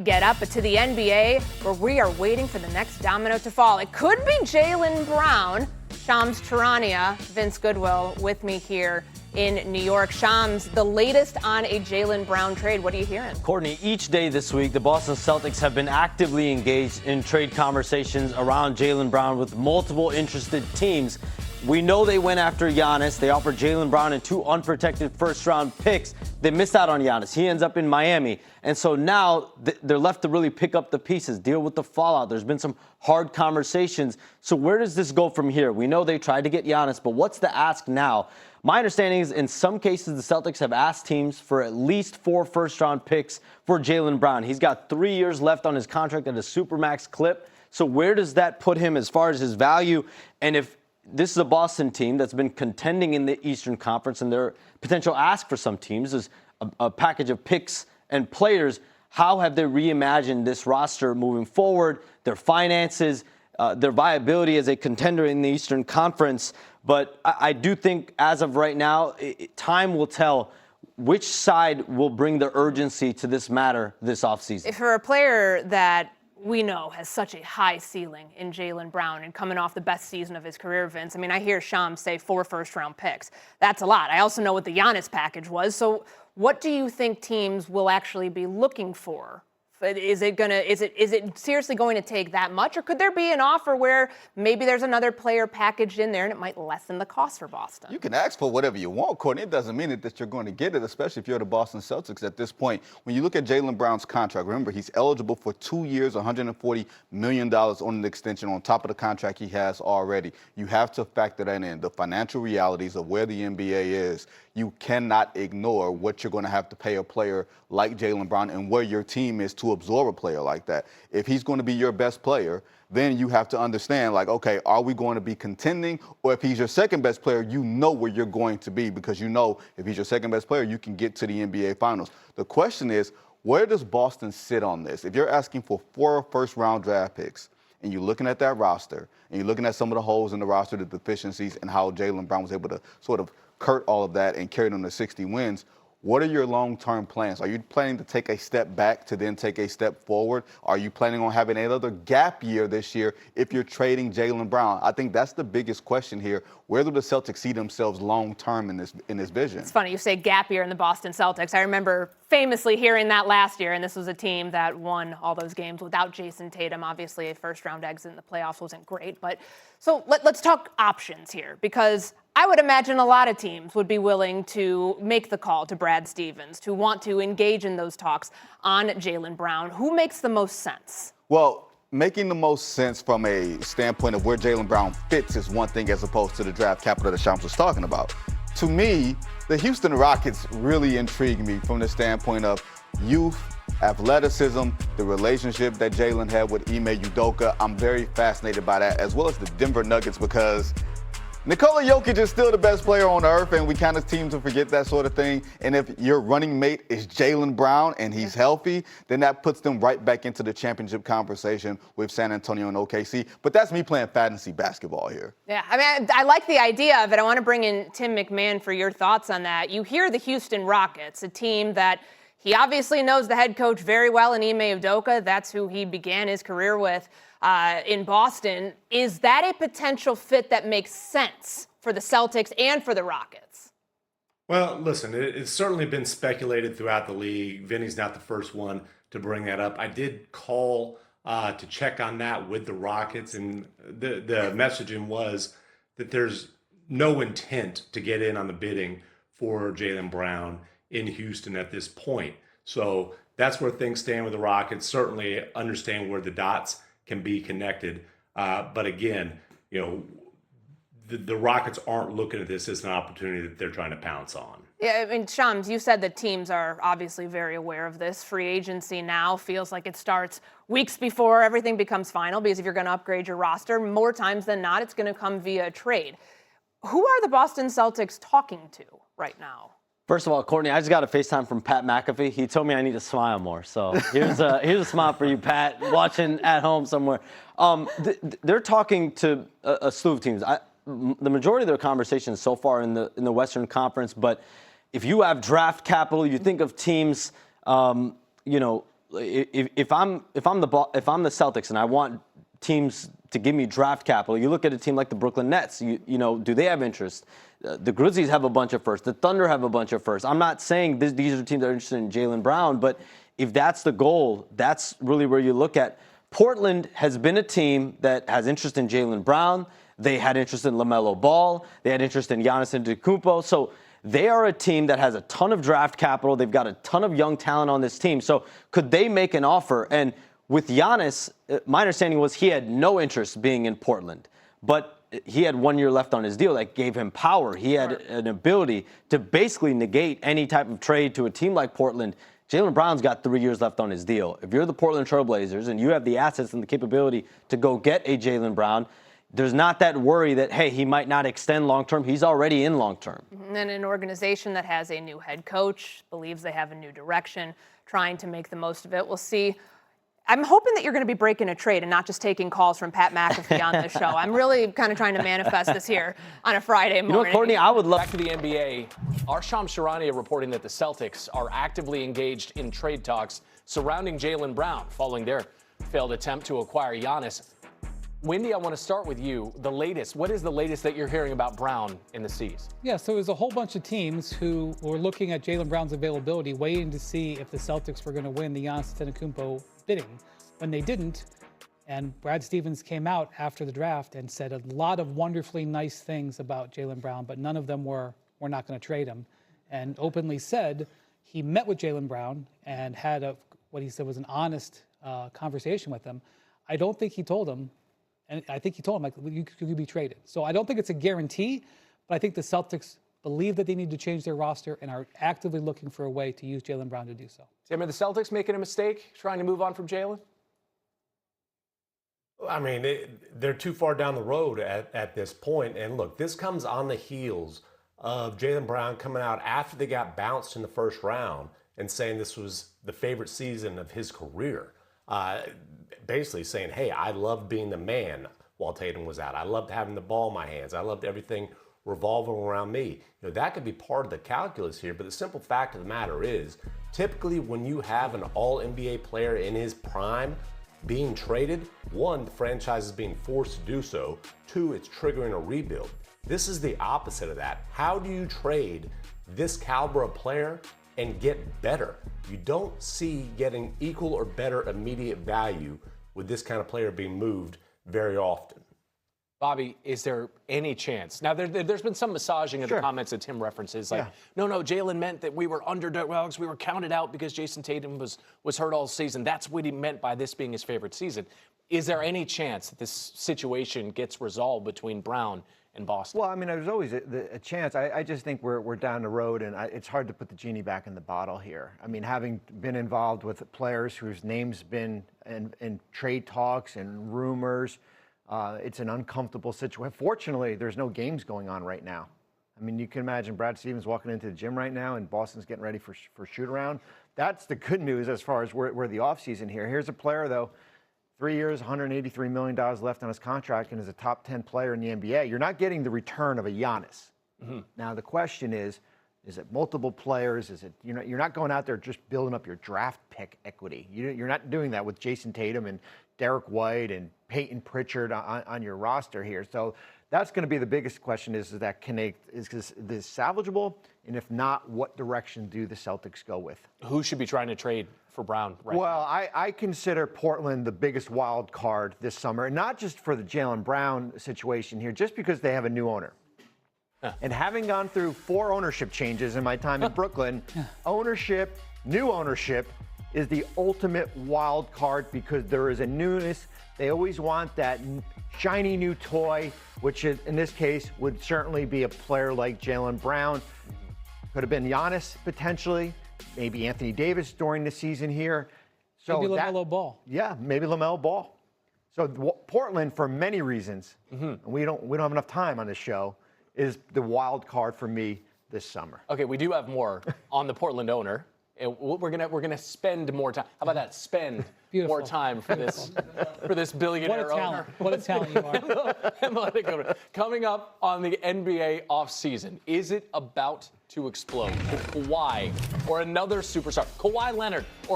get up, but to the NBA, where we are waiting for the next domino to fall. It could be Jaylen Brown. Shams Charania, Vince Goodwill with me here in New York. Shams, the latest on a Jaylen Brown trade. What are you hearing? Courtney, each day this week, the Boston Celtics have been actively engaged in trade conversations around Jaylen Brown with multiple interested teams. We know they went after Giannis. They offered Jaylen Brown and 2 unprotected first-round picks. They missed out on Giannis. He ends up in Miami. And so now they're left to really pick up the pieces, deal with the fallout. There's been some hard conversations. So where does this go from here? We know they tried to get Giannis, but what's the ask now? My understanding is in some cases the Celtics have asked teams for at least 4 first-round picks for Jaylen Brown. He's got 3 years left on his contract at a supermax clip. So where does that put him as far as his value? And if this is a Boston team that's been contending in the Eastern Conference, and their potential ask for some teams is a package of picks and players. How have they reimagined this roster moving forward, their finances, their viability as a contender in the Eastern Conference? But I do think as of right now, time will tell which side will bring the urgency to this matter this offseason. For a player that we know has such a high ceiling in Jaylen Brown and coming off the best season of his career, Vince. I mean, I hear Shams say 4 first-round picks. That's a lot. I also know what the Giannis package was. So what do you think teams will actually be looking for? Is it seriously going to take that much, or could there be an offer where maybe there's another player packaged in there and it might lessen the cost for Boston? You can ask for whatever you want, Courtney. It doesn't mean that you're going to get it, especially if you're the Boston Celtics at this point. When you look at Jaylen Brown's contract, remember he's eligible for 2 years, $140 million on an extension on top of the contract he has already. You have to factor that in, the financial realities of where the NBA is. You cannot ignore what you're going to have to pay a player like Jaylen Brown and where your team is to absorb a player like that. If he's going to be your best player, then you have to understand, like, okay, are we going to be contending? Or if he's your second best player, you know where you're going to be, because you know if he's your second best player, you can get to the NBA Finals. The question is, where does Boston sit on this? If you're asking for 4 first-round draft picks, and you're looking at that roster, and you're looking at some of the holes in the roster, the deficiencies, and how Jaylen Brown was able to sort of curt all of that and carry them to 60 wins, what are your long-term plans? Are you planning to take a step back to then take a step forward? Are you planning on having another gap year this year if you're trading Jaylen Brown? I think that's the biggest question here. Where do the Celtics see themselves long-term in this vision? It's funny you say gap year in the Boston Celtics. I remember famously hearing that last year, and this was a team that won all those games without Jason Tatum. Obviously, a first-round exit in the playoffs wasn't great. But so let's talk options here, because I would imagine a lot of teams would be willing to make the call to Brad Stevens, to want to engage in those talks on Jaylen Brown. Who makes the most sense? Well, making the most sense from a standpoint of where Jaylen Brown fits is one thing, as opposed to the draft capital that Shams was talking about. To me, the Houston Rockets really intrigue me from the standpoint of youth, athleticism, the relationship that Jaylen had with Ime Udoka. I'm very fascinated by that, as well as the Denver Nuggets, because Nikola Jokic is still the best player on earth, and we kind of seem to forget that sort of thing. And if your running mate is Jaylen Brown and he's healthy, then that puts them right back into the championship conversation with San Antonio and OKC. But that's me playing fantasy basketball here. Yeah, I mean, I like the idea of it. I want to bring in Tim McMahon for your thoughts on that. You hear the Houston Rockets, a team that he obviously knows the head coach very well in Ime Udoka. That's who he began his career with in Boston. Is that a potential fit that makes sense for the Celtics and for the Rockets? Well, listen, it's certainly been speculated throughout the league. Vinny's not the first one to bring that up. I did call to check on that with the Rockets, and the messaging was that there's no intent to get in on the bidding for Jaylen Brown in Houston at this point. So that's where things stand with the Rockets. Certainly understand where the dots can be connected. But again, you know, the Rockets aren't looking at this as an opportunity that they're trying to pounce on. Yeah, I mean, Shams, you said that teams are obviously very aware of this. Free agency now feels like it starts weeks before everything becomes final, because if you're going to upgrade your roster, more times than not, it's going to come via a trade. Who are the Boston Celtics talking to right now? First of all, Courtney, I just got a FaceTime from Pat McAfee. He told me I need to smile more. So here's a smile for you, Pat, watching at home somewhere. They're talking to a slew of teams. The majority of their conversations so far in the Western Conference. But if you have draft capital, you think of teams, if I'm the Celtics and I want teams to give me draft capital, you look at a team like the Brooklyn Nets. You know, do they have interest? The Grizzlies have a bunch of firsts. The Thunder have a bunch of firsts. I'm not saying these are teams that are interested in Jaylen Brown, but if that's the goal, that's really where you look at. Portland has been a team that has interest in Jaylen Brown. They had interest in LaMelo Ball. They had interest in Giannis Antetokounmpo. So they are a team that has a ton of draft capital. They've got a ton of young talent on this team. So could they make an offer? And with Giannis, my understanding was he had no interest being in Portland. But he had 1 year left on his deal that gave him power. He had an ability to basically negate any type of trade to a team like Portland. Jaylen Brown's got 3 years left on his deal. If you're the Portland Trailblazers and you have the assets and the capability to go get a Jaylen Brown, there's not that worry that, hey, he might not extend long-term. He's already in long-term. And an organization that has a new head coach, believes they have a new direction, trying to make the most of it. We'll see. I'm hoping that you're going to be breaking a trade and not just taking calls from Pat McAfee on this show. I'm really kind of trying to manifest this here on a Friday morning. You know what, Courtney? I would love... Back to the NBA, our Shams Charania reporting that the Celtics are actively engaged in trade talks surrounding Jaylen Brown following their failed attempt to acquire Giannis. Wendy, I want to start with you. The latest. What is the latest that you're hearing about Brown in the C's? Yeah, so there's a whole bunch of teams who were looking at Jaylen Brown's availability, waiting to see if the Celtics were going to win the Giannis Antetokounmpo bidding. When they didn't, and Brad Stevens came out after the draft and said a lot of wonderfully nice things about Jaylen Brown, but none of them were not going to trade him, and openly said he met with Jaylen Brown and had what he said was an honest conversation with him. I don't think he told him, and I think he told him, like, you could be traded. So I don't think it's a guarantee, but I think the Celtics believe that they need to change their roster and are actively looking for a way to use Jaylen Brown to do so. Tim, are the Celtics making a mistake trying to move on from Jaylen? I mean, they're too far down the road at this point. And look, this comes on the heels of Jaylen Brown coming out after they got bounced in the first round and saying this was the favorite season of his career. Basically saying, hey, I loved being the man while Tatum was out. I loved having the ball in my hands. I loved everything revolving around me. You know, that could be part of the calculus here, but the simple fact of the matter is, typically when you have an all-NBA player in his prime being traded, one, the franchise is being forced to do so. Two, it's triggering a rebuild. This is the opposite of that. How do you trade this caliber of player and get better? You don't see getting equal or better immediate value with this kind of player being moved very often. Bobby, is there any chance? Now, there's been some massaging of the comments that Tim references. Like, no, Jaylen meant that we were underdogs. We were counted out because Jason Tatum was hurt all season. That's what he meant by this being his favorite season. Is there any chance that this situation gets resolved between Brown and Boston? Well, I mean, there's always a chance. I just think we're down the road, and it's hard to put the genie back in the bottle here. I mean, having been involved with players whose names been in trade talks and rumors, it's an uncomfortable situation. Fortunately, there's no games going on right now. I mean, you can imagine Brad Stevens walking into the gym right now, and Boston's getting ready for shoot-around. That's the good news as far as where the offseason here. Here's a player, though, 3 years, $183 million left on his contract, and is a top 10 player in the NBA. You're not getting the return of a Giannis. Mm-hmm. Now, the question is it multiple players? Is it you're not going out there just building up your draft pick equity. You're not doing that with Jason Tatum and Derek White and Peyton Pritchard on your roster here. So that's going to be the biggest question: is this salvageable? And if not, what direction do the Celtics go with? Who should be trying to trade for Brown right now? Well, I consider Portland the biggest wild card this summer, and not just for the Jaylen Brown situation here, just because they have a new owner. And having gone through 4 ownership changes in my time in Brooklyn, new ownership is the ultimate wild card because there is a newness. They always want that shiny new toy, which in this case would certainly be a player like Jaylen Brown. Could have been Giannis potentially, maybe Anthony Davis during the season here. So maybe LaMelo Ball. Yeah, maybe LaMelo Ball. So Portland, for many reasons, and we don't have enough time on this show, is the wild card for me this summer. Okay, we do have more on the Portland owner. And we're gonna spend more time. How about that? Spend more time for this billionaire owner. What a talent you are. Athletic owner. Coming up on the NBA offseason, is it about to explode? Could Kawhi or another superstar, Kawhi Leonard or